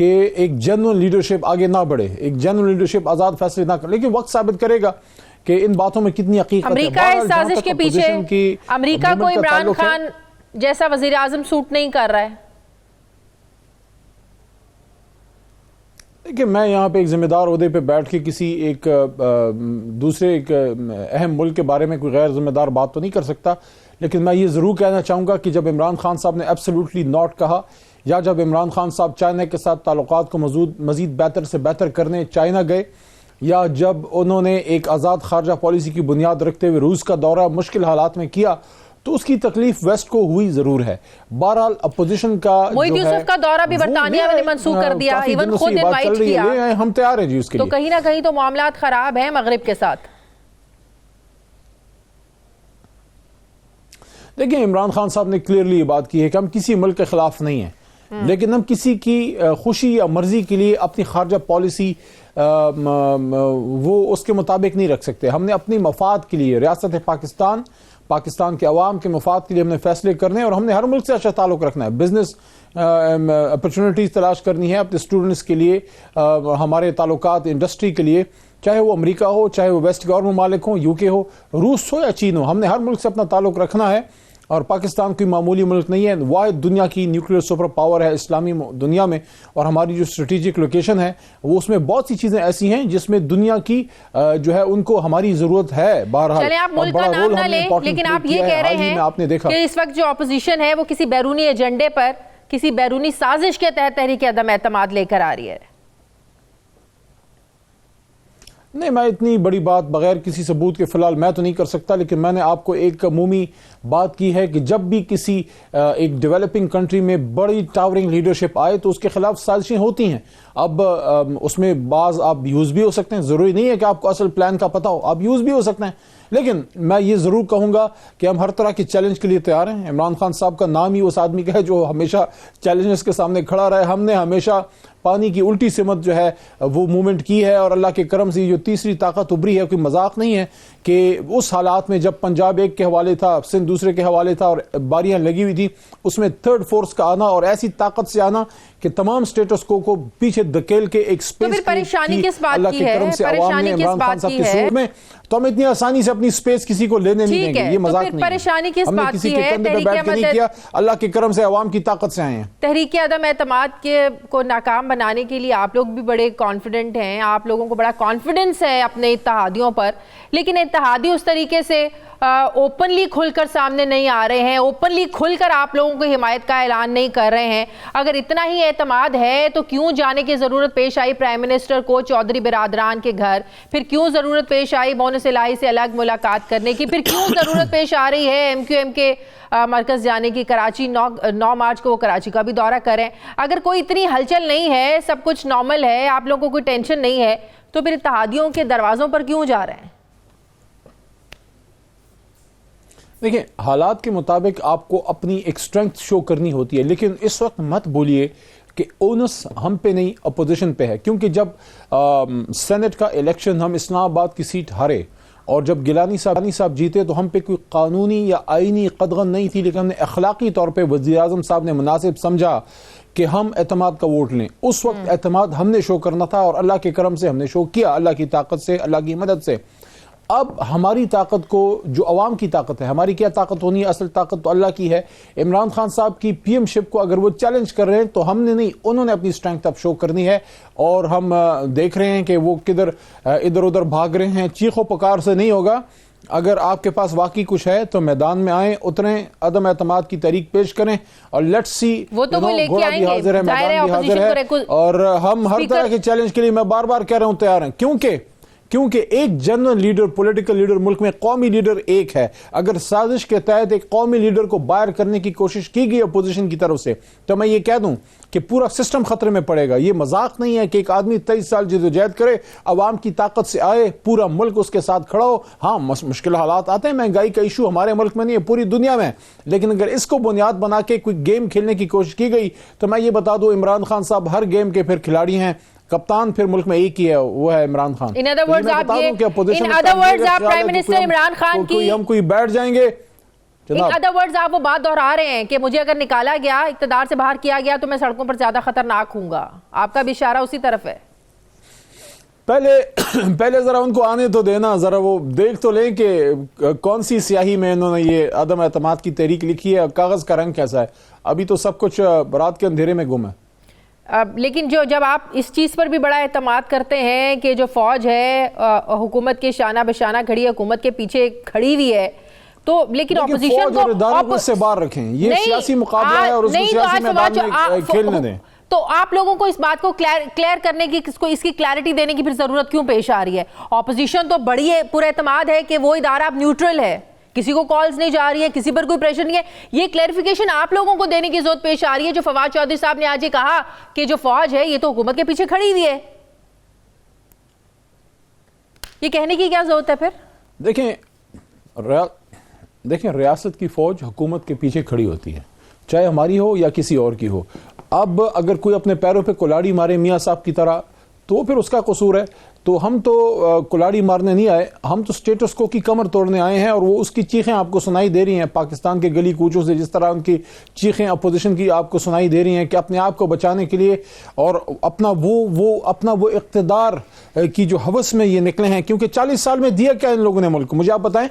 کہ ایک general leadership آگے نہ بڑھے, ایک جنرل لیڈرشپ آزاد فیصلے نہ کرے, لیکن وقت ثابت کرے گا کہ ان باتوں میں کتنی حقیقت ہے. امریکہ اس سازش کے پیچھے امریکہ کو عمران خان جیسا وزیر اعظم سوٹ نہیں کر رہا ہے. کہ میں یہاں پہ ایک ذمہ دار عہدے پہ بیٹھ کے کسی ایک دوسرے ایک اہم ملک کے بارے میں کوئی غیر ذمہ دار بات تو نہیں کر سکتا, لیکن میں یہ ضرور کہنا چاہوں گا کہ جب عمران خان صاحب نے ایبسلیوٹلی ناٹ کہا, یا جب عمران خان صاحب چائنا کے ساتھ تعلقات کو مزید بہتر سے بہتر کرنے چائنا گئے, یا جب انہوں نے ایک آزاد خارجہ پالیسی کی بنیاد رکھتے ہوئے روس کا دورہ مشکل حالات میں کیا, تو اس کی تکلیف ویسٹ کو ہوئی ضرور ہے. بہرحال اپوزیشن کا محیط یوسف کا دورہ بھی برطانیہ نے منسوخ کر دیا, ایون خود انوائٹ کیا, ہم تیار ہیں جی اس کے لیے. تو کہیں نہ کہیں تو معاملات خراب ہیں مغرب کے ساتھ. دیکھیں عمران خان صاحب نے کلیئرلی یہ بات کی ہے کہ ہم کسی ملک کے خلاف نہیں ہیں, لیکن ہم کسی کی خوشی یا مرضی کے لیے اپنی خارجہ پالیسی وہ اس کے مطابق نہیں رکھ سکتے. ہم نے اپنی مفاد کے لیے, ریاست پاکستان کے عوام کے مفاد کے لیے ہم نے فیصلے کرنے ہیں, اور ہم نے ہر ملک سے اچھا تعلق رکھنا ہے. بزنس اپرچونٹیز تلاش کرنی ہے اپنے اسٹوڈنٹس کے لیے, ہمارے تعلقات انڈسٹری کے لیے, چاہے وہ امریکہ ہو, چاہے وہ ویسٹ گور ممالک ہوں, یو کے ہو, روس ہو یا چین ہو. ہم نے ہر ملک سے اپنا تعلق رکھنا ہے, اور پاکستان کوئی معمولی ملک نہیں ہے, واحد دنیا کی نیوکلیئر سپر پاور ہے اسلامی دنیا میں, اور ہماری جو اسٹریٹجک لوکیشن ہے وہ اس میں بہت سی چیزیں ایسی ہیں جس میں دنیا کی جو ہے ان کو ہماری ضرورت ہے. بہرحال چلیں آپ ملک کا نام نہ لیں, لیکن آپ یہ کہہ رہے ہیں کہ اس وقت جو اپوزیشن ہے وہ کسی بیرونی ایجنڈے پر, کسی بیرونی سازش کے تحت تحریک عدم اعتماد لے کر آ رہی ہے. نہیں, میں اتنی بڑی بات بغیر کسی ثبوت کے فی الحال میں تو نہیں کر سکتا, لیکن میں نے آپ کو ایک عمومی بات کی ہے کہ جب بھی کسی ایک ڈیولپنگ کنٹری میں بڑی ٹاورنگ لیڈرشپ آئے تو اس کے خلاف سازشیں ہوتی ہیں. اب اس میں بعض آپ یوز بھی ہو سکتے ہیں, ضروری نہیں ہے کہ آپ کو اصل پلان کا پتہ ہو, آپ یوز بھی ہو سکتے ہیں, لیکن میں یہ ضرور کہوں گا کہ ہم ہر طرح کے چیلنج کے لیے تیار ہیں. عمران خان صاحب کا نام ہی اس آدمی کا ہے جو ہمیشہ چیلنجز کے سامنے کھڑا رہے. ہم نے ہمیشہ پانی کی الٹی سمت جو ہے وہ موومنٹ کی ہے, اور اللہ کے کرم سے جو تیسری طاقت ابری ہے, کوئی مذاق نہیں ہے کہ اس حالات میں جب پنجاب ایک کے حوالے تھا, سندھ دوسرے کے حوالے تھا, اور باریاں لگی ہوئی تھی, اس میں تھرڈ فورس کا آنا اور ایسی طاقت سے آنا کہ تمام سٹیٹس کو پیچھے دھکیل کے ایک سپیس کی پریشانی کس بات کی ہے, پریشانی کس بات کی ہے, تو ہم اتنی آسانی سے اپنی سپیس کسی کو لینے نہیں دیں گے, یہ مذاق نہیں ہے. پریشانی کس بات کی ہے, اللہ کے کرم سے عوام کی طاقت سے آئے ہیں. تحریک عدم اعتماد کو ناکام بنانے کے لیے آپ لوگ بھی بڑے کانفیڈنٹ ہیں, آپ لوگوں کو بڑا کانفیڈنس ہے اپنے اتحادیوں پر, لیکن اتحادی اس طریقے سے اوپنلی کھل کر سامنے نہیں آ رہے ہیں, اوپنلی کھل کر آپ لوگوں کو حمایت کا اعلان نہیں کر رہے ہیں. اگر اتنا ہی اعتماد ہے تو کیوں جانے کی ضرورت پیش آئی پرائم منسٹر کو چودھری برادران کے گھر, پھر کیوں ضرورت پیش آئی بونس الہی سے الگ ملاقات کرنے کی, پھر کیوں ضرورت پیش آ رہی ہے ایم کیو ایم کے مرکز جانے کی, کراچی 9 مارچ کو وہ کراچی کا بھی دورہ کریں. اگر کوئی اتنی ہلچل نہیں ہے, سب کچھ نارمل ہے, آپ لوگوں کو کوئی ٹینشن نہیں ہے, تو پھر اتحادیوں کے دروازوں پر کیوں جا رہے ہیں؟ دیکھیں, حالات کے مطابق آپ کو اپنی ایک اسٹرینگتھ شو کرنی ہوتی ہے, لیکن اس وقت مت بولیے کہ اونس ہم پہ نہیں اپوزیشن پہ ہے, کیونکہ جب سینٹ کا الیکشن ہم اسلام آباد کی سیٹ ہارے اور جب گیلانی صاحب جیتے تو ہم پہ کوئی قانونی یا آئینی قدغن نہیں تھی, لیکن ہم نے اخلاقی طور پہ وزیر اعظم صاحب نے مناسب سمجھا کہ ہم اعتماد کا ووٹ لیں. اس وقت اعتماد ہم نے شو کرنا تھا, اور اللہ کے کرم سے ہم نے شو کیا, اللہ کی طاقت سے, اللہ کی مدد سے. اب ہماری طاقت کو, جو عوام کی طاقت ہے, ہماری کیا طاقت ہونی ہے, اصل طاقت تو اللہ کی ہے. عمران خان صاحب کی پی ایم شپ کو اگر وہ چیلنج کر رہے ہیں تو ہم نے نہیں, انہوں نے اپنی اسٹرینگتھ اب شو کرنی ہے, اور ہم دیکھ رہے ہیں کہ وہ کدھر ادھر ادھر بھاگ رہے ہیں. چیخ و پکار سے نہیں ہوگا. اگر آپ کے پاس واقعی کچھ ہے تو میدان میں آئیں, اتریں, عدم اعتماد کی تحریک پیش کریں, اور لیٹس سی. وہ تو وہ لے کے آئیں گے, حاضر ہے, میدان بھی حاضر ہے, اور ہم ہر طرح کے چیلنج کے لیے, میں بار بار کہہ رہا ہوں, تیار ہیں. کیونکہ ایک جنرل لیڈر, پولیٹیکل لیڈر ملک میں, قومی لیڈر ایک ہے. اگر سازش کے تحت ایک قومی لیڈر کو باہر کرنے کی کوشش کی گئی اپوزیشن کی طرف سے, تو میں یہ کہہ دوں کہ پورا سسٹم خطرے میں پڑے گا. یہ مذاق نہیں ہے کہ ایک آدمی 23 سال جدوجہد کرے, عوام کی طاقت سے آئے, پورا ملک اس کے ساتھ کھڑا ہو. ہاں مشکل حالات آتے ہیں, مہنگائی کا ایشو ہمارے ملک میں نہیں ہے, پوری دنیا میں, لیکن اگر اس کو بنیاد بنا کے کوئی گیم کھیلنے کی کوشش کی گئی تو میں یہ بتا دوں, عمران خان صاحب ہر گیم کے پھر کھلاڑی ہیں, کپتان پھر ملک میں ایک ہی ہے, وہ ہے Imran Khan. In other words آپ پرائم منسٹر عمران خان کی, ہم کوئی بیٹھ جائیں گے, in other words آپ وہ بات دہرا رہے ہیں کہ مجھے اگر نکالا گیا, اقتدار سے باہر کیا گیا, تو میں سڑکوں پر زیادہ خطرناک ہوں گا. آپ کا بھی اشارہ اسی طرف ہے. پہلے ذرا ان کو آنے تو دینا, ذرا وہ دیکھ تو لیں کہ کون سی سیاہی میں انہوں نے یہ عدم اعتماد کی تحریک لکھی ہے, کاغذ کا رنگ کیسا ہے. ابھی تو سب کچھ رات کے اندھیرے میں گم ہے. لیکن جب آپ اس چیز پر بھی بڑا اعتماد کرتے ہیں کہ جو فوج ہے حکومت کے شانہ بشانہ کھڑی ہے, حکومت کے پیچھے کھڑی ہوئی ہے, تو لیکن اپوزیشن کو اس سے باہر رکھیں. یہ سیاسی مقابلہ ہے اور اس کو سیاسی میدان میں کھیلنے دیں. تو آپ لوگوں کو اس بات کو کلیئر کرنے کی, اس کی کلیئرٹی دینے کی پھر ضرورت کیوں پیش آ رہی ہے؟ اپوزیشن تو بڑی پر اعتماد ہے کہ وہ ادارہ اب نیوٹرل ہے, کسی کو کالز نہیں جا رہی ہے, کسی پر کوئی پریشر نہیں ہے. یہ کلیئرفیکیشن آپ لوگوں کو دینے کی ضرورت پیش آ رہی ہے. جو فواد چودھری صاحب نے آج یہ کہا کہ جو فوج ہے یہ تو حکومت کے پیچھے کھڑی ہوئی ہے, یہ کہنے کی کیا ضرورت ہے پھر؟ دیکھیں ریاست کی فوج حکومت کے پیچھے کھڑی ہوتی ہے, چاہے ہماری ہو یا کسی اور کی ہو. اب اگر کوئی اپنے پیروں پہ کلاڑی مارے میاں صاحب کی طرح تو پھر اس کا قصور ہے. تو ہم تو کلاڑی مارنے نہیں آئے, ہم تو سٹیٹس کو کی کمر توڑنے آئے ہیں. اور وہ اس کی چیخیں آپ کو سنائی دے رہی ہیں پاکستان کے گلی کوچوں سے, جس طرح ان کی چیخیں اپوزیشن کی آپ کو سنائی دے رہی ہیں کہ اپنے آپ کو بچانے کے لیے اور اپنا وہ اقتدار کی جو ہوس میں یہ نکلے ہیں. کیونکہ 40 سال میں دیا کیا ان لوگوں نے ملک, مجھے آپ بتائیں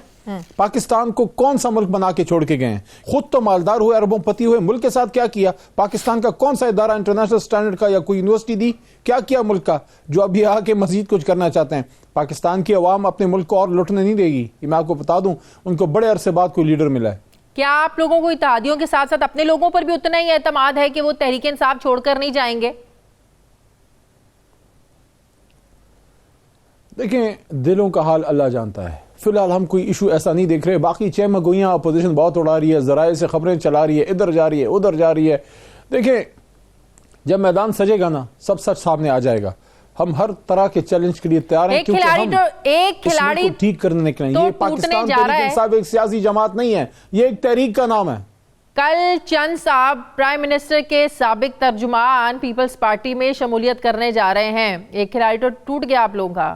پاکستان کو کون سا ملک بنا کے چھوڑ کے گئے ہیں؟ خود تو مالدار ہوئے, اربوں پتی ہوئے, ملک کے ساتھ کیا کیا؟ پاکستان کا کون سا ادارہ انٹرنیشنل سٹینڈرڈ کا یا کوئی یونیورسٹی دی؟ کیا ملک کا جو ابھی آ کے مزید کچھ کرنا چاہتے ہیں؟ پاکستان کی عوام اپنے ملک کو اور لوٹنے نہیں دے گی, یہ میں آپ کو بتا دوں. ان کو بڑے عرصے بعد کوئی لیڈر ملا ہے. کیا آپ لوگوں کو اتحادیوں کے ساتھ ساتھ اپنے لوگوں پر بھی اتنا ہی اعتماد ہے کہ وہ تحریک انصاف چھوڑ کر نہیں جائیں گے؟ دیکھیں دلوں کا حال اللہ جانتا ہے. فی الحال ہم کوئی ایشو ایسا نہیں دیکھ رہے. باقی چھ مگوئیاں اپوزیشن بہت اڑا رہی ہے, ذرائع سے خبریں چلا رہی ہے, ادھر جا رہی ہے ادھر جا رہی ہے. دیکھیں جب میدان سجے گا نا سب سچ سامنے آ جائے گا. ہم ہر طرح کے چیلنج کے لیے تیار ہیں, کیونکہ ہم ایک کھلاڑی کو ٹھیک کرنے نکلے ہیں. یہ پاکستان تحریک انصاف ایک سیاسی جماعت نہیں ہے, یہ ایک تحریک کا نام ہے. کل چند صاحب پرائم منسٹر کے سابق ترجمان پیپلز پارٹی میں شمولیت کرنے جا رہے ہیں. ایک کھلاڑی تو ٹوٹ گیا آپ لوگوں کا.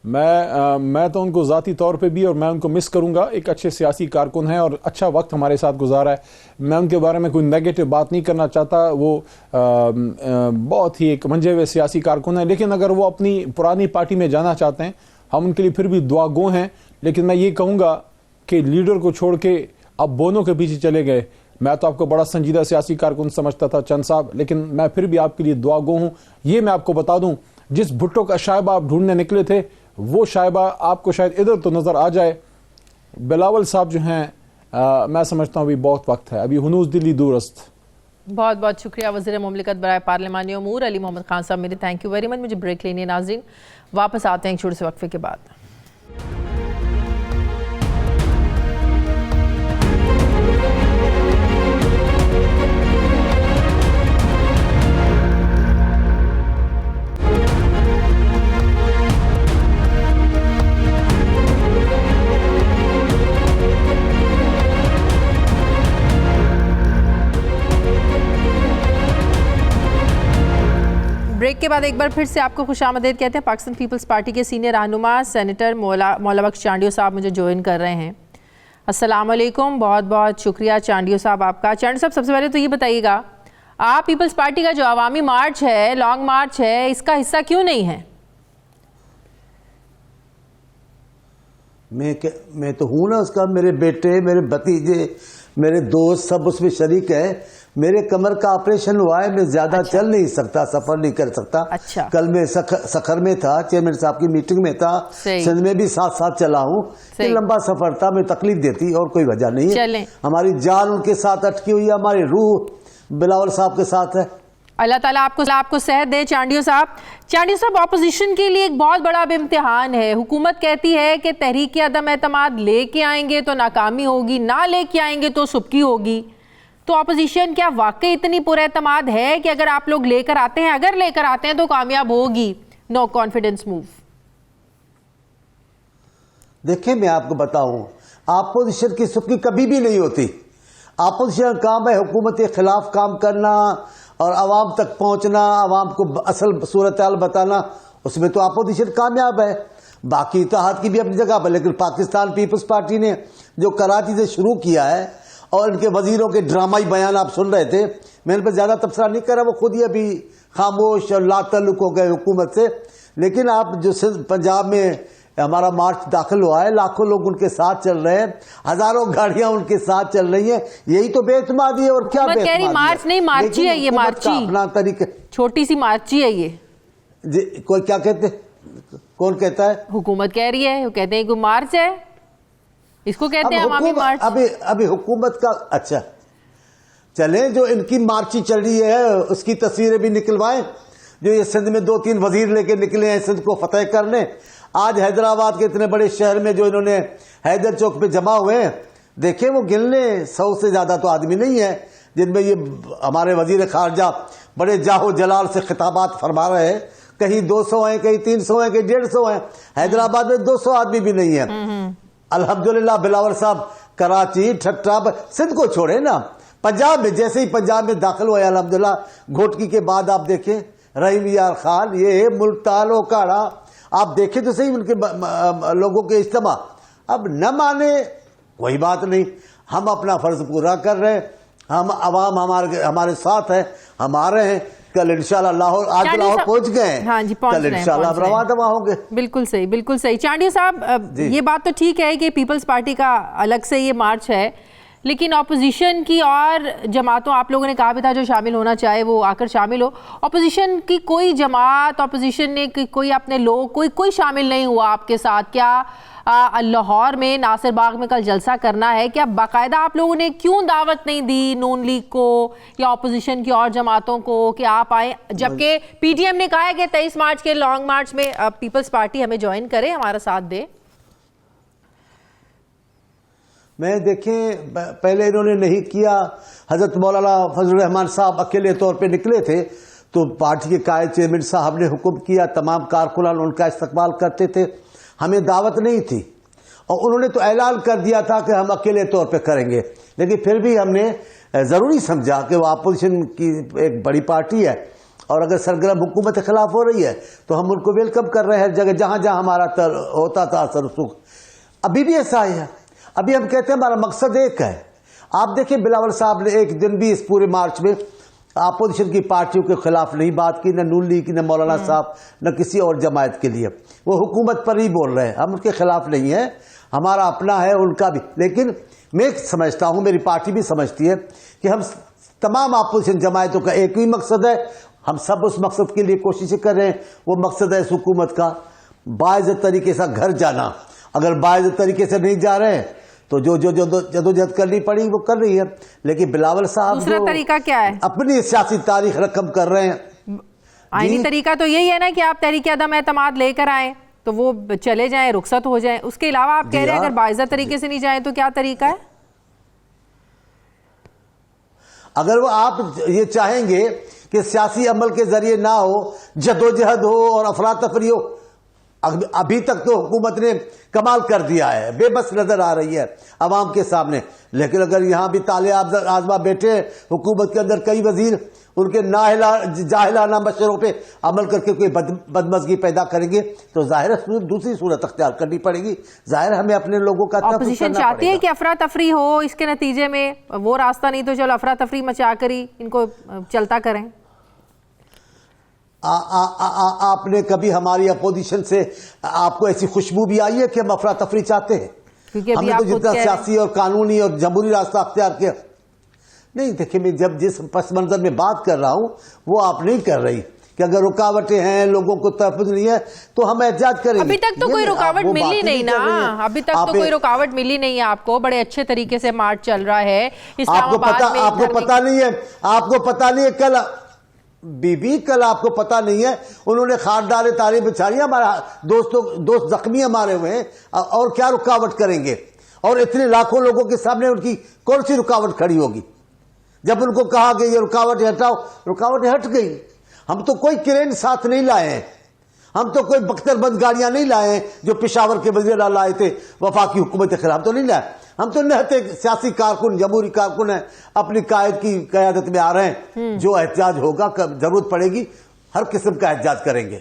میں تو ان کو ذاتی طور پہ بھی اور میں ان کو مس کروں گا. ایک اچھے سیاسی کارکن ہیں اور اچھا وقت ہمارے ساتھ گزارا ہے. میں ان کے بارے میں کوئی نیگیٹو بات نہیں کرنا چاہتا. وہ بہت ہی ایک منجھے ہوئے سیاسی کارکن ہیں, لیکن اگر وہ اپنی پرانی پارٹی میں جانا چاہتے ہیں ہم ان کے لیے پھر بھی دعا گو ہیں. لیکن میں یہ کہوں گا کہ لیڈر کو چھوڑ کے اب بونوں کے پیچھے چلے گئے. میں تو آپ کو بڑا سنجیدہ سیاسی کارکن سمجھتا تھا چند صاحب, لیکن میں پھر بھی آپ کے لیے دعا گو ہوں. یہ میں آپ کو بتا دوں, جس بھٹو کا شائبہ آپ ڈھونڈنے نکلے تھے وہ شائبہ آپ کو شاید ادھر تو نظر آ جائے. بلاول صاحب جو ہیں میں سمجھتا ہوں ابھی بہت وقت ہے, ابھی ہنوز دلی دور است. بہت بہت شکریہ وزیر مملکت برائے پارلیمانی امور علی محمد خان صاحب. میرے تھینک یو ویری مچ. مجھے بریک لینی ہے ناظرین, واپس آتے ہیں ایک چھوٹے سے وقفے کے بعد. بریک کے بعد ایک بار پھر سے آپ کو خوش آمدید کہتے ہیں. پاکستان پیپلز پارٹی کے سینئر رہنما سینیٹر مولا بخش چانڈیو صاحب مجھے جوائن کر رہے ہیں. السلام علیکم. بہت بہت شکریہ چانڈیو صاحب آپ کا. چانڈیو صاحب سب سے پہلے تو یہ بتائیے گا, آپ پیپلز پارٹی کا جو عوامی مارچ ہے, لانگ مارچ ہے, اس کا حصہ کیوں نہیں ہے؟ میں تو ہوں نا اس کا. میرے بیٹے, میرے بھتیجے, میرے دوست سب اس میں شریک ہیں. میرے کمر کا آپریشن ہوا ہے, میں زیادہ چل نہیں سکتا, سفر نہیں کر سکتا. کل میں سکھر میں تھا, چیئرمین صاحب کی میٹنگ میں تھا, سندھ میں بھی ساتھ ساتھ چلا ہوں. یہ لمبا سفر تھا, میں تکلیف دیتی اور کوئی وجہ نہیں ہے. ہماری جان ان کے ساتھ اٹکی ہوئی ہے, ہماری روح بلاول صاحب کے ساتھ ہے. اللہ تعالیٰ آپ کو صحت دے. چانڈیو صاحب اپوزیشن کے لیے ایک بہت بڑا اب امتحان ہے. حکومت کہتی ہے کہ تحریک عدم اعتماد لے کے آئیں گے تو ناکامی ہوگی, نہ لے کے آئیں گے تو سبکی ہوگی. تو اپوزیشن کیا واقعی اتنی پر اعتماد ہے کہ اگر آپ لوگ لے کر آتے ہیں تو کامیاب ہوگی؟ No confidence move. دیکھیں میں آپ کو بتاؤں, اپوزیشن کی سبکی کبھی بھی نہیں ہوتی. اپوزیشن کام ہے حکومت کے خلاف کام کرنا اور عوام تک پہنچنا, عوام کو اصل صورتحال بتانا. اس میں تو اپوزیشن کامیاب ہے. باقی اتحاد کی بھی اپنی جگہ پر، لیکن پاکستان پیپلز پارٹی نے جو کراچی سے شروع کیا ہے اور ان کے وزیروں کے ڈرامائی بیان آپ سن رہے تھے، میں ان پہ زیادہ تبصرہ نہیں کر رہا، وہ خود ہی ابھی خاموش اور لا تعلق ہو گئے حکومت سے. لیکن آپ جو پنجاب میں ہمارا مارچ داخل ہوا ہے، لاکھوں لوگ ان کے ساتھ چل رہے ہیں، ہزاروں گاڑیاں ان کے ساتھ چل رہی ہیں، یہی تو بے اعتمادی ہے. اور کیا بے اعتمادی ہے؟ مارچ نہیں، مارچی ہے یہ، مارچی اپنا طریقہ، چھوٹی سی مارچی ہے یہ. جی کوئی کیا کہتے ہیں؟ کون کہتا ہے؟ حکومت کہہ رہی ہے، وہ کہتے ہیں کہ مارچ ہے، اس کو کہتے ہیں عوامی مارچ. ابھی حکومت کا اچھا چلیں، جو ان کی مارچی چل رہی ہے اس کی تصویریں بھی نکلوائیں. جو یہ سندھ میں 2-3 وزیر لے کے نکلے ہیں سندھ کو فتح کرنے، آج حیدرآباد کے اتنے بڑے شہر میں جو انہوں نے حیدر چوک پہ جمع ہوئے ہیں، دیکھیں وہ گننے 100 سے زیادہ تو آدمی نہیں ہے جن میں یہ ہمارے وزیر خارجہ بڑے جاہو جلال سے خطابات فرما رہے ہیں. کہیں 200 ہیں، کہیں 300 ہیں، کہیں 150 ہیں. حیدرآباد میں 200 آدمی بھی نہیں ہے. الحمدللہ بلاول صاحب کراچی ٹھٹا سندھ کو چھوڑے نا، پنجاب میں جیسے ہی پنجاب میں داخل ہوئے الحمدللہ گھوٹکی کے بعد آپ دیکھیں رحیم یار خان، یہ ملتان اوکاڑا، آپ دیکھیں تو صحیح ان کے لوگوں کے اجتماع. اب نہ مانے کوئی بات نہیں، ہم اپنا فرض پورا کر رہے ہیں، ہم عوام ہمارے ساتھ ہیں، ہم آ رہے ہیں. کل انشاءاللہ لاہور، آج لاہور پہنچ گئے ہیں، ہاں جی کل انشاءاللہ رواں دواں ہوں گے. بالکل صحیح، بالکل صحیح. چانڈیو صاحب یہ بات تو ٹھیک ہے کہ پیپلز پارٹی کا الگ سے یہ مارچ ہے، لیکن اپوزیشن کی اور جماعتوں، آپ لوگوں نے کہا بھی تھا جو شامل ہونا چاہے وہ آ کر شامل ہو، اپوزیشن کی کوئی جماعت، اپوزیشن نے کوئی اپنے لوگ کوئی شامل نہیں ہوا آپ کے ساتھ؟ کیا لاہور میں ناصر باغ میں کل جلسہ کرنا ہے، کیا باقاعدہ آپ لوگوں نے کیوں دعوت نہیں دی نون لیگ کو یا اپوزیشن کی اور جماعتوں کو کہ آپ آئیں، جبکہ پی ٹی ایم نے کہا ہے کہ 23 مارچ کے لانگ مارچ میں پیپلز پارٹی ہمیں جوائن کرے، ہمارا ساتھ دے؟ میں دیکھیں پہلے انہوں نے نہیں کیا، حضرت مولانا فضل الرحمان صاحب اکیلے طور پہ نکلے تھے تو پارٹی کے قائد چیئرمین صاحب نے حکم کیا، تمام کارکنان ان کا استقبال کرتے تھے، ہمیں دعوت نہیں تھی. اور انہوں نے تو اعلان کر دیا تھا کہ ہم اکیلے طور پہ کریں گے، لیکن پھر بھی ہم نے ضروری سمجھا کہ وہ اپوزیشن کی ایک بڑی پارٹی ہے اور اگر سرگرم حکومت کے خلاف ہو رہی ہے تو ہم ان کو ویلکم کر رہے ہیں جگہ جہاں جہاں ہمارا ہوتا تھا اثر رسوخ. ابھی بھی ایسا ہی ہے، ابھی ہم کہتے ہیں ہمارا مقصد ایک ہے. آپ دیکھیں بلاول صاحب نے ایک دن بھی اس پورے مارچ میں اپوزیشن کی پارٹیوں کے خلاف نہیں بات کی، نہ نون لیگ کی، نہ مولانا صاحب، نہ کسی اور جماعت کے لیے. وہ حکومت پر ہی بول رہے ہیں، ہم ان کے خلاف نہیں ہیں، ہمارا اپنا ہے ان کا بھی. لیکن میں سمجھتا ہوں، میری پارٹی بھی سمجھتی ہے کہ ہم تمام اپوزیشن جماعتوں کا ایک ہی مقصد ہے، ہم سب اس مقصد کے لیے کوششیں کر رہے ہیں. وہ مقصد ہے اس حکومت کا باعزت طریقے سے گھر جانا. اگر باعزت طریقے سے نہیں جا رہے ہیں تو جو جدوجہد کرنی پڑی وہ کر رہی ہے. لیکن بلاول صاحب دوسرا طریقہ کیا ہے؟ اپنی سیاسی تاریخ رقم کر رہے ہیں. آئینی طریقہ تو یہی ہے نا کہ آپ تحریک عدم اعتماد لے کر آئیں تو وہ چلے جائیں، رخصت ہو جائیں. اس کے علاوہ آپ کہہ رہے ہیں اگر باعزت طریقے سے نہیں جائیں تو کیا طریقہ ہے؟ اگر وہ آپ یہ چاہیں گے کہ سیاسی عمل کے ذریعے نہ ہو، جدوجہد ہو اور افراتفری ہو، ابھی تک تو حکومت نے کمال کر دیا ہے، بے بس نظر آ رہی ہے عوام کے سامنے. لیکن اگر یہاں بھی تالے آزما بیٹھے حکومت کے اندر کئی وزیر ان کے جاہلانہ مشوروں پہ عمل کر کے کوئی بدمزگی پیدا کریں گے تو ظاہر دوسری صورت اختیار کرنی پڑے گی. ظاہر ہمیں اپنے لوگوں کا اپوزیشن چاہتی ہے کہ افراتفری ہو، اس کے نتیجے میں وہ راستہ نہیں تو چلو افراتفری مچا کر ہی ان کو چلتا کریں. آپ نے کبھی ہماری اپوزیشن سے آپ کو ایسی خوشبو بھی آئی ہے کہ ہم افراتفری چاہتے ہیں؟ ہم نے تو جتنا سیاسی اور قانونی اور جمہوری راستہ اختیار کیا نہیں. دیکھیں میں جب جس پس منظر میں بات کر رہا ہوں وہ آپ نہیں کر رہی کہ اگر رکاوٹیں ہیں، لوگوں کو تحفظ نہیں ہے تو ہم احتجاج کریں گے. ابھی تک تو کوئی رکاوٹ ملی نہیں نا، ابھی تک تو کوئی رکاوٹ ملی نہیں ہے آپ کو. بڑے اچھے طریقے سے مارچ چل رہا ہے اسلام آباد میں. آپ کو پتا نہیں ہے، آپ کو پتا نہیں ہے کل کل آپ کو پتا نہیں ہے انہوں نے خار ڈالے تارے بچھائی، ہمارا دوست زخمی ہمارے ہوئے ہیں اور کیا رکاوٹ کریں گے؟ اور اتنے لاکھوں لوگوں کے سامنے ان کی کون سی رکاوٹ کھڑی ہوگی؟ جب ان کو کہا کہ یہ رکاوٹ ہٹاؤ، رکاوٹ ہٹ گئی. ہم تو کوئی کرین ساتھ نہیں لائے ہیں، ہم تو کوئی بختر بند گاڑیاں نہیں لائے ہیں جو پشاور کے وزیر اعلیٰ لائے تھے وفاقی حکومت کے خلاف، تو نہیں لائے. ہم تو نہتے سیاسی کارکن، جمہوری کارکن ہیں، اپنی قائد کی قیادت میں آ رہے ہیں. جو احتجاج ہوگا، ضرورت پڑے گی ہر قسم کا احتجاج کریں گے.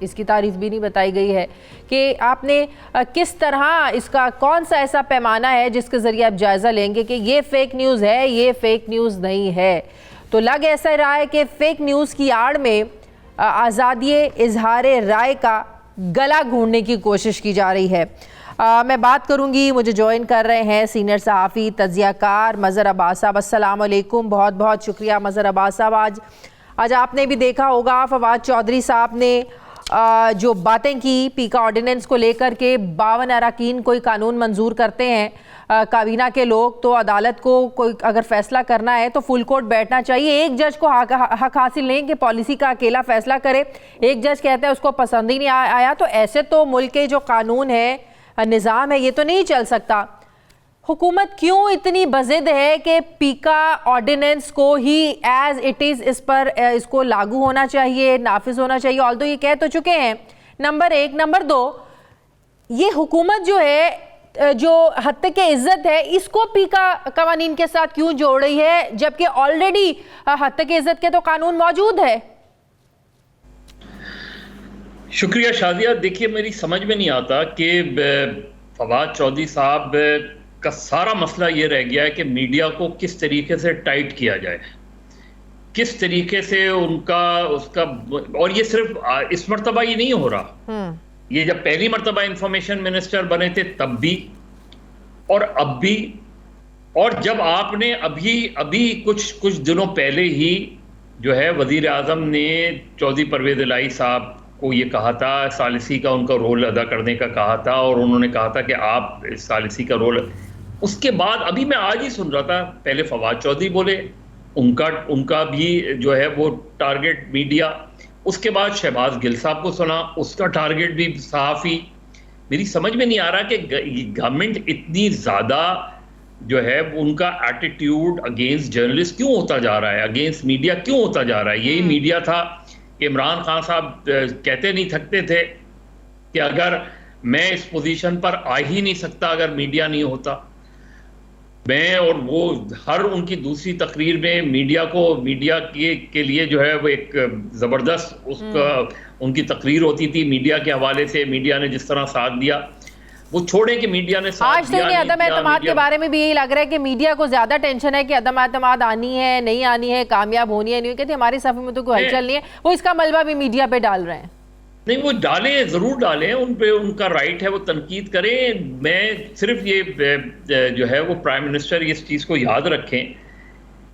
اس کی تعریف بھی نہیں بتائی گئی ہے کہ آپ نے کس طرح اس کا کون سا ایسا پیمانہ ہے جس کے ذریعے آپ جائزہ لیں گے کہ یہ فیک نیوز ہے, یہ فیک نیوز نہیں ہے. تو لگ ایسا رہا ہے کہ فیک نیوز کی آڑ میں آزادی اظہار رائے کا گلا گھونڈنے کی کوشش کی جا رہی ہے. میں بات کروں گی, مجھے جوائن کر رہے ہیں سینئر صحافی تجزیہ کار مظہر عباس صاحب. السلام علیکم, بہت بہت شکریہ مظہر عباس صاحب. آج آپ نے بھی دیکھا ہوگا فواد چودھری صاحب نے جو باتیں کی پیکا آرڈیننس کو لے کر کے, 52 اراکین کوئی قانون منظور کرتے ہیں کابینہ کے لوگ, تو عدالت کو کوئی اگر فیصلہ کرنا ہے تو فل کورٹ بیٹھنا چاہیے. ایک جج کو حق حاصل نہیں کہ پالیسی کا اکیلا فیصلہ کرے. ایک جج کہتا ہے اس کو پسند ہی نہیں آیا. تو ایسے تو ملک کے جو قانون ہے, نظام ہے, یہ تو نہیں چل سکتا. حکومت کیوں اتنی بضد ہے کہ پیکا آرڈیننس کو ہی ایز اٹ از اس کو لاگو ہونا چاہیے, نافذ ہونا چاہیے, آلدو یہ کہہ تو چکے ہیں. نمبر 1. نمبر 2, یہ حکومت جو ہے, جو حد کے عزت ہے, اس کو پیکا قوانین کے ساتھ کیوں جوڑ رہی ہے جبکہ آلریڈی حد کے عزت کے تو قانون موجود ہے؟ شکریہ شازیہ. دیکھیے میری سمجھ میں نہیں آتا کہ فواد چودھری صاحب کا سارا مسئلہ یہ رہ گیا ہے کہ میڈیا کو کس طریقے سے ٹائٹ کیا جائے, کس طریقے سے اس کا اور یہ صرف اس مرتبہ ہی نہیں ہو رہا, یہ جب پہلی مرتبہ انفارمیشن منسٹر بنے تھے تب بھی اور اب بھی, اور جب آپ نے ابھی کچھ دنوں پہلے ہی جو ہے وزیر اعظم نے چودھری پرویز الہی صاحب کو یہ کہا تھا, ثالثی کا ان کا رول ادا کرنے کا کہا تھا, اور انہوں نے کہا تھا کہ آپ ثالثی کا رول. اس کے بعد ابھی میں آج ہی سن رہا تھا, پہلے فواد چودھری بولے, ان کا بھی جو ہے وہ ٹارگٹ میڈیا, اس کے بعد شہباز گل صاحب کو سنا, اس کا ٹارگٹ بھی صحافی. میری سمجھ میں نہیں آ رہا کہ گورنمنٹ اتنی زیادہ جو ہے ان کا ایٹیٹیوڈ اگینسٹ جرنلسٹ کیوں ہوتا جا رہا ہے, اگینسٹ میڈیا کیوں ہوتا جا رہا ہے. یہی میڈیا تھا کہ عمران خان صاحب کہتے نہیں تھکتے تھے کہ اگر میں اس پوزیشن پر آ ہی نہیں سکتا اگر میڈیا نہیں ہوتا. میں اور وہ ہر ان کی دوسری تقریر میں میڈیا کے لیے جو ہے وہ ایک زبردست ان کی تقریر ہوتی تھی میڈیا کے حوالے سے. میڈیا نے جس طرح ساتھ دیا, وہ چھوڑیں کہ میڈیا نے آج تو انہیں عدم اعتماد کے بارے میں بھی یہی لگ رہا ہے کہ میڈیا کو زیادہ ٹینشن ہے کہ عدم اعتماد آنی ہے نہیں آنی ہے, کامیاب ہونی ہے نہیں, کہتے ہماری صفحے میں تو کوئی ہلچل نہیں ہے. وہ اس کا ملبہ بھی میڈیا پہ ڈال رہے ہیں. نہیں, وہ ڈالیں, ضرور ڈالیں, ان پہ ان کا رائٹ ہے, وہ تنقید کریں. میں صرف یہ جو ہے وہ پرائم منسٹر اس چیز کو یاد رکھیں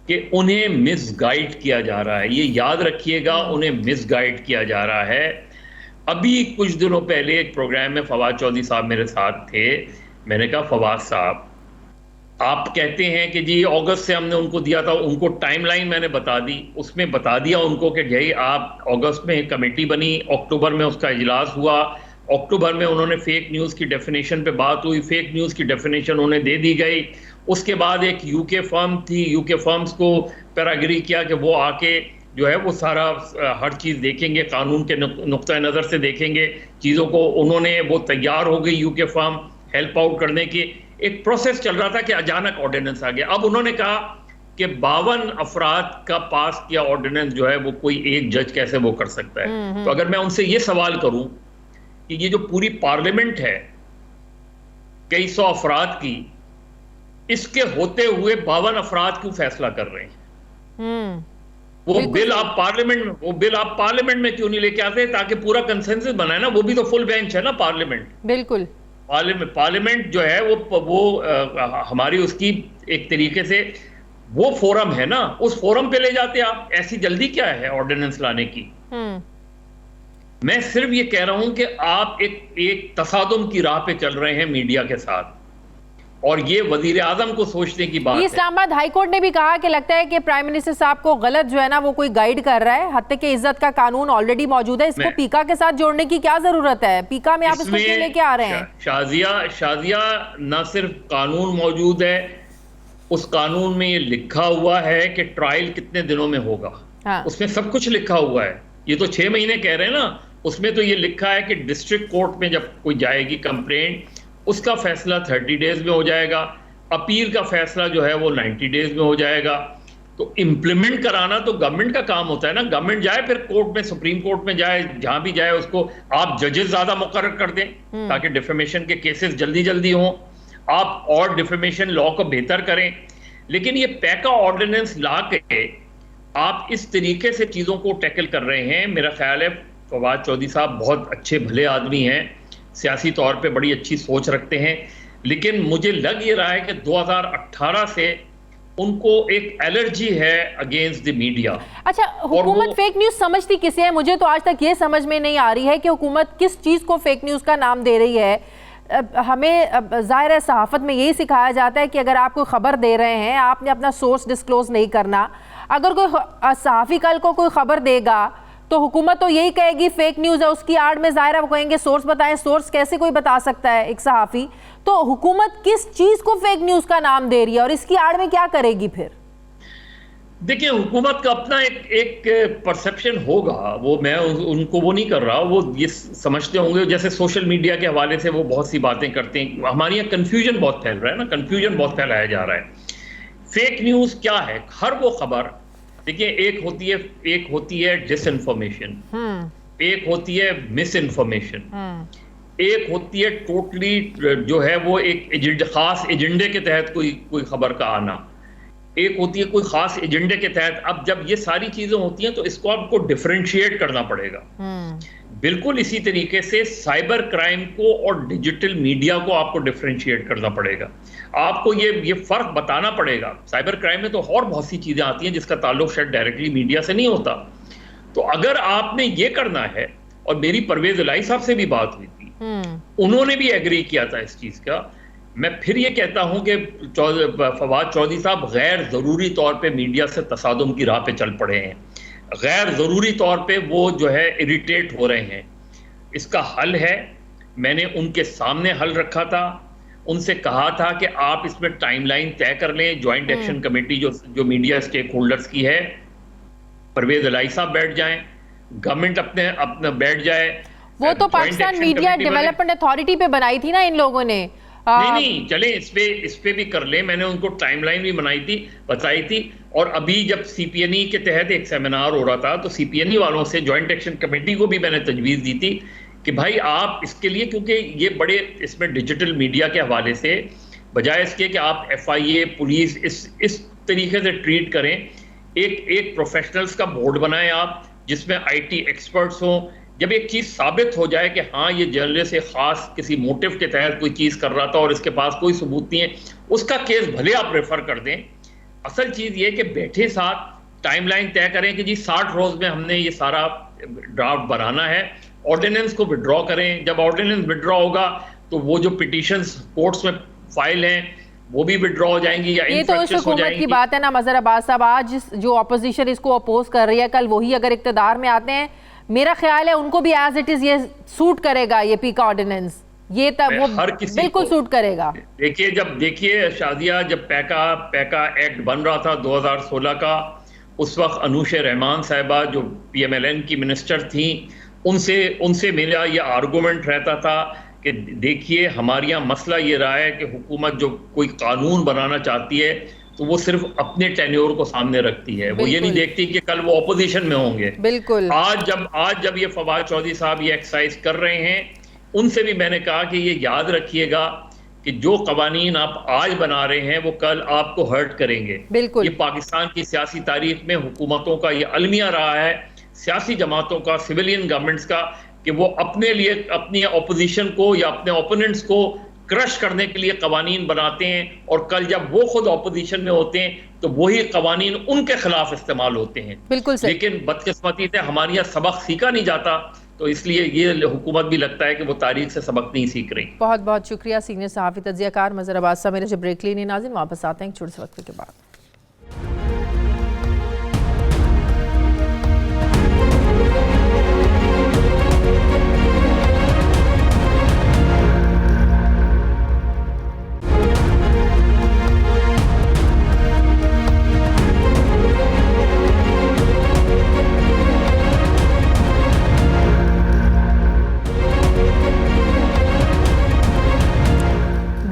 کہ انہیں مس گائیڈ کیا جا رہا ہے. یہ یاد رکھیے گا, انہیں مس گائیڈ کیا جا رہا ہے. ابھی کچھ دنوں پہلے ایک پروگرام میں فواد چودھری صاحب میرے ساتھ تھے. میں نے کہا فواد صاحب آپ کہتے ہیں کہ جی اگست سے ہم نے ان کو دیا تھا, ان کو ٹائم لائن میں نے بتا دی, اس میں بتا دیا ان کو کہ جی آپ اگست میں کمیٹی بنی, اکتوبر میں اس کا اجلاس ہوا, اکتوبر میں انہوں نے فیک نیوز کی ڈیفینیشن پہ بات ہوئی, فیک نیوز کی ڈیفینیشن انہیں دے دی گئی. اس کے بعد ایک یو کے فرم تھی, یو کے فرمز کو پیراگری کیا کہ وہ آ کے جو ہے وہ سارا ہر چیز دیکھیں گے, قانون کے نقطۂ نظر سے دیکھیں گے چیزوں کو. انہوں نے وہ تیار ہو گئی یو کے فرم ہیلپ آؤٹ کرنے کی. ایک پروسیس چل رہا تھا کہ اچانک آرڈیننس آ گیا. اب انہوں نے کہا کہ 52 افراد کا پاس کیا آرڈیننس جو ہے وہ کوئی ایک جج کیسے وہ کر سکتا ہے. تو اگر میں ان سے یہ سوال کروں کہ یہ جو پوری پارلیمنٹ ہے کئی سو افراد کی, اس کے ہوتے ہوئے 52 افراد کیوں فیصلہ کر رہے ہیں؟ وہ بل آپ پارلیمنٹ میں کیوں نہیں لے کے آتے تاکہ پورا کنسنسس بنائے نا. وہ بھی تو فل بینچ ہے نا پارلیمنٹ. بالکل, پارلیمنٹ جو ہے وہ ہماری اس کی ایک طریقے سے وہ فورم ہے نا, اس فورم پہ لے جاتے آپ. ایسی جلدی کیا ہے آرڈیننس لانے کی؟ میں صرف یہ کہہ رہا ہوں کہ آپ ایک تصادم کی راہ پہ چل رہے ہیں میڈیا کے ساتھ, اور یہ وزیر اعظم کو سوچنے کی بات ہے. اسلام آباد ہائی کورٹ نے بھی کہا کہ لگتا ہے کہ پرائم منسٹر صاحب کو غلط جو ہے نا وہ کوئی گائیڈ کر رہا ہے. حد کے عزت کا قانون آلریڈی موجود ہے, اس کو پیکا کے ساتھ جوڑنے کی کیا ضرورت ہے؟ پیکا میں آپ اس کو کیوں لے کے آ رہے ہیں؟ شازیہ نہ صرف قانون موجود ہے, اس قانون میں یہ لکھا ہوا ہے کہ ٹرائل کتنے دنوں میں ہوگا. اس میں سب کچھ لکھا ہوا ہے. یہ تو 6 مہینے کہہ رہے ہیں نا, اس میں تو یہ لکھا ہے کہ ڈسٹرکٹ کورٹ میں جب کوئی جائے گی کمپلینٹ, اس کا فیصلہ 30 ڈیز میں ہو جائے گا, اپیل کا فیصلہ جو ہے وہ 90 ڈیز میں ہو جائے گا. تو امپلیمنٹ کرانا تو گورنمنٹ کا کام ہوتا ہے نا. گورنمنٹ جائے پھر کورٹ میں, سپریم کورٹ میں جائے, جہاں بھی جائے, اس کو آپ ججز زیادہ مقرر کر دیں تاکہ ڈیفیمیشن کے کیسز جلدی جلدی ہوں, آپ اور ڈیفیمیشن لا کو بہتر کریں. لیکن یہ پیکا آرڈیننس لا کے آپ اس طریقے سے چیزوں کو ٹیکل کر رہے ہیں. میرا خیال ہے فواد چودھری صاحب بہت اچھے بھلے آدمی ہیں, سیاسی طور پہ بڑی اچھی سوچ رکھتے ہیں, لیکن مجھے لگ یہ رہا ہے کہ 2018 سے ان کو ایک الرجی ہے اگینسٹ دی میڈیا. اچھا, حکومت فیک نیوز سمجھتی کسے ہے؟ مجھے تو آج تک یہ سمجھ میں نہیں آ رہی ہے کہ حکومت کس چیز کو فیک نیوز کا نام دے رہی ہے. ہمیں ظاہر ہے صحافت میں یہی سکھایا جاتا ہے کہ اگر آپ کوئی خبر دے رہے ہیں آپ نے اپنا سورس ڈسکلوز نہیں کرنا. اگر کوئی صحافی کل کو کوئی خبر دے گا تو حکومت تو یہی کہے گی فیک نیوز ہے, اس کی آڑ میں ظاہر ہے وہ کہیں گے سورس بتائیں. سورس کیسے کوئی بتا سکتا ہے ایک صحافی؟ تو حکومت کس چیز کو فیک نیوز کا نام دے رہی ہے اور اس کی آڑ میں کیا کرے گی پھر؟ دیکھیں, حکومت کا اپنا ایک پرسپشن ہوگا, وہ میں ان کو وہ نہیں کر رہا, وہ یہ سمجھتے ہوں گے جیسے سوشل میڈیا کے حوالے سے وہ بہت سی باتیں کرتے ہیں. ہمارے یہاں کنفیوژن بہت پھیل رہا ہے نا, کنفیوژن بہت پھیلایا جا رہا ہے. فیک نیوز کیا ہے؟ ہر وہ خبر, دیکھیں, ایک ہوتی ہے ڈس انفارمیشن, ایک ہوتی ہے مس انفارمیشن, ایک ہوتی ہے ٹوٹلی جو ہے وہ ایک خاص ایجنڈے کے تحت کوئی خبر کا آنا, ایک ہوتی ہے کوئی خاص ایجنڈے کے تحت. اب جب یہ ساری چیزیں ہوتی ہیں تو اس کو آپ کو ڈیفرینشیٹ کرنا پڑے گا. بالکل اسی طریقے سے سائبر کرائم کو اور ڈیجیٹل میڈیا کو آپ کو ڈیفرینشیٹ کرنا پڑے گا. آپ کو یہ فرق بتانا پڑے گا. سائبر کرائم میں تو اور بہت سی چیزیں آتی ہیں جس کا تعلق شاید ڈائریکٹلی میڈیا سے نہیں ہوتا. تو اگر آپ نے یہ کرنا ہے, اور میری پرویز الہی صاحب سے بھی بات ہوئی تھی, انہوں نے بھی ایگری کیا تھا اس چیز کا. میں پھر یہ کہتا ہوں کہ فواد چودھری صاحب غیر ضروری طور پہ میڈیا سے تصادم کی راہ پہ چل پڑے ہیں, غیر ضروری طور پہ وہ جو ہے اریٹیٹ ہو رہے ہیں. اس کا حل ہے, میں نے ان کے سامنے حل رکھا تھا, ان سے کہا تھا کہ آپ اس میں ٹائم لائن طے کر لیں. جوائنٹ ایکشن کمیٹی جو میڈیا اسٹیک ہولڈرز کی ہے, پرویز الہی صاحب بیٹھ جائیں, گورنمنٹ اپنا بیٹھ جائے. وہ تو پاکستان میڈیا ڈیولپمنٹ اتھارٹی پہ بنائی تھی نا ان لوگوں نے. نہیں چلیں اس پہ بھی کر لیں. میں نے ان کو ٹائم لائن بھی بتائی تھی. اور ابھی جب سی پی این ای کے تحت ایک سیمینار ہو رہا تھا تو سی پی این ای والوں سے جوائنٹ ایکشن کمیٹی کو بھی میں نے تجویز دی تھی کہ بھائی آپ اس کے لیے, کیونکہ یہ بڑے اس میں ڈیجیٹل میڈیا کے حوالے سے بجائے اس کے کہ آپ ایف آئی اے پولیس اس طریقے سے ٹریٹ کریں, ایک پروفیشنلز کا بورڈ بنائیں آپ جس میں آئی ٹی ایکسپرٹس ہوں. جب ایک چیز ثابت ہو جائے کہ ہاں یہ جرنلسٹ ایک خاص کسی موٹیو کے تحت کوئی چیز کر رہا تھا اور اس کے پاس کوئی ثبوت نہیں ہے, اس کا کیس بھلے آپ ریفر کر دیں. اصل چیز یہ کہ بیٹھے ساتھ ٹائم لائن طے کریں کہ جی 60 روز میں ہم نے یہ سارا ڈرافٹ بنانا ہے, آرڈیننس کو وڈرا کریں. جب آرڈیننس وڈرا ہوگا تو وہ جو پٹیشنز کورٹس میں فائل ہیں وہ بھی وڈرا ہو جائیں گی یا یہ تو اس حکومت کی بات ہے نا مظہر عباس صاحب. آج جو اپوزیشن اس کو اپوز کر رہی ہے, کل وہی اگر اقتدار میں آتے ہیں, میرا خیال ہے ان کو بھی ایز اٹ از یہ سوٹ کرے گا, یہ پیکا آرڈیننس یہ وہ بالکل سوٹ کرے گا. دیکھیے شادیہ, جب پیکا ایکٹ بن رہا تھا 2016 کا, اس وقت انوش رحمان صاحبہ جو پی ایم ایل این کی منسٹر تھیں, ان سے میرا یہ آرگومنٹ رہتا تھا کہ دیکھیے ہمارے یہاں مسئلہ یہ رہا ہے کہ حکومت جو کوئی قانون بنانا چاہتی ہے تو وہ صرف اپنے ٹینیور کو سامنے رکھتی ہے, وہ یہ نہیں دیکھتی کہ کل وہ اپوزیشن میں ہوں گے. بالکل. آج جب یہ فواد چودھری صاحب یہ ایکسرسائز کر رہے ہیں, ان سے بھی میں نے کہا کہ یہ یاد رکھیے گا کہ جو قوانین آپ آج بنا رہے ہیں وہ کل آپ کو ہرٹ کریں گے. بالکل. یہ پاکستان کی سیاسی تاریخ میں حکومتوں کا یہ المیہ رہا ہے, سیاسی جماعتوں کا, سویلین گورنمنٹس کا, کہ وہ اپنے لیے اپنی اپوزیشن کو یا اپنے اوپوننٹس کو کرش کرنے کے لیے قوانین بناتے ہیں, اور کل جب وہ خود اپوزیشن میں ہوتے ہیں تو وہی قوانین ان کے خلاف استعمال ہوتے ہیں. بالکل صحیح. لیکن بدقسمتی سے ہمارے یہاں سبق سیکھا نہیں جاتا, تو اس لیے یہ حکومت بھی لگتا ہے کہ وہ تاریخ سے سبق نہیں سیکھ رہی. بہت بہت شکریہ سینئر صحافی تجزیہ کار مظہر عباس صاحب. میرے سے بریک لینے. ناظرین واپس آتے ہیں ایک چھوٹے سے وقفے کے بعد.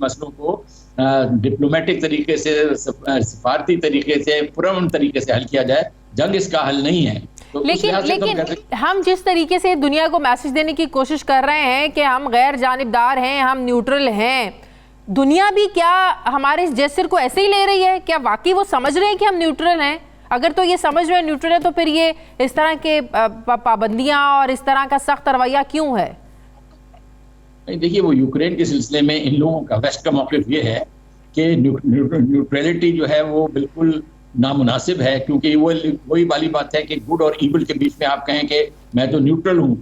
مسئلوں کو ڈپلومیٹک طریقے سے، سفارتی طریقے سے، پرامن طریقے سے حل کیا جائے. جنگ اس کا حل نہیں ہے. لیکن ہم جس طریقے سے دنیا کو میسج دینے کی کوشش کر رہے ہیں کہ ہم غیر جانبدار ہیں، ہم نیوٹرل ہیں، دنیا بھی کیا ہمارے اس جسر کو ایسے ہی لے رہی ہے؟ کیا واقعی وہ سمجھ رہے ہیں کہ ہم نیوٹرل ہیں؟ اگر تو یہ سمجھ رہے ہیں نیوٹرل ہے تو پھر یہ اس طرح کے پابندیاں اور اس طرح کا سخت رویہ کیوں ہے؟ دیکھیے وہ یوکرین کے سلسلے میں ان لوگوں کا ویسٹ کا موقف یہ ہے کہ نیوٹرلٹی جو ہے وہ بالکل نامناسب ہے، کیونکہ وہی والی بات ہے کہ گڈ اور ایول کے بیچ میں آپ کہیں کہ میں تو نیوٹرل ہوں،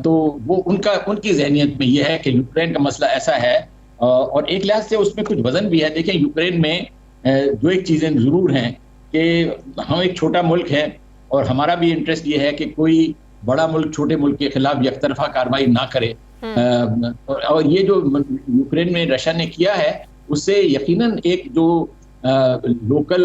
تو وہ ان کی ذہنیت میں یہ ہے کہ یوکرین کا مسئلہ ایسا ہے. اور ایک لحاظ سے اس میں کچھ وزن بھی ہے. دیکھیں یوکرین میں جو ایک چیزیں ضرور ہیں کہ ہم ایک چھوٹا ملک ہے اور ہمارا بھی انٹرسٹ یہ ہے کہ کوئی بڑا ملک چھوٹے ملک کے خلاف یک طرفہ کارروائی نہ کرے. اور یہ جو یوکرین میں رشیا نے کیا ہے اس سے یقیناً ایک جو لوکل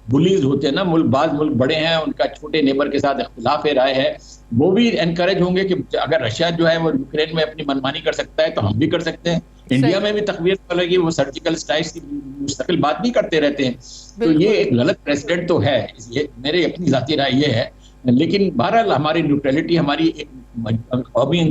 بلیز ہوتے ہیں نا، بعض ملک بڑے ہیں ان کا چھوٹے نیبر کے ساتھ اختلاف رائے ہے، وہ بھی انکریج ہوں گے کہ اگر رشیا جو ہے وہ یوکرین میں اپنی منمانی کر سکتا ہے تو ہم بھی کر سکتے ہیں. انڈیا میں بھی تقویت پڑے گی، وہ سرجیکل اسٹرائکس کی مستقل بات بھی کرتے رہتے ہیں. تو یہ ایک غلط پریسیڈنٹ تو ہے، میرے اپنی ذاتی رائے یہ ہے. لیکن بہرحال ہماری نیوٹرلٹی ہماری قومی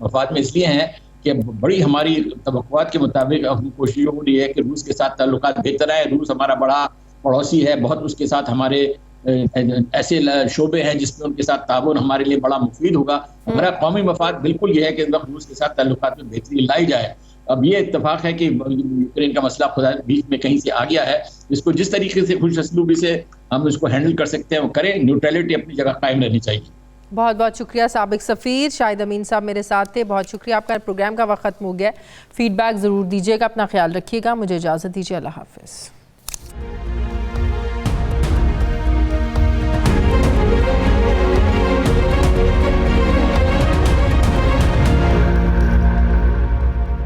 مفاد میں اس لیے ہیں کہ بڑی ہماری توقعات کے مطابق ہم کوشش ہو رہی ہے کہ روس کے ساتھ تعلقات بہتر آئے. روس ہمارا بڑا پڑوسی ہے، بہت اس کے ساتھ ہمارے ایسے شعبے ہیں جس میں ان کے ساتھ تعاون ہمارے لیے بڑا مفید ہوگا. ہمارا قومی مفاد بالکل یہ ہے کہ اس وقت روس کے ساتھ تعلقات میں بہتری لائی جائے. اب یہ اتفاق ہے کہ یوکرین کا مسئلہ خدا بیچ میں کہیں سے آ گیا ہے، اس کو جس طریقے سے خوش اسلوبی سے ہم اس کو ہینڈل کر سکتے ہیں وہ کریں. نیوٹرلٹی اپنی جگہ قائم رہنی چاہیے. بہت بہت شکریہ سابق سفیر شاہد امین صاحب میرے ساتھ تھے. بہت شکریہ. آپ کا پروگرام کا وقت ختم ہو گیا. فیڈ بیک ضرور دیجیے گا. اپنا خیال رکھیے گا. مجھے اجازت دیجیے. اللہ حافظ.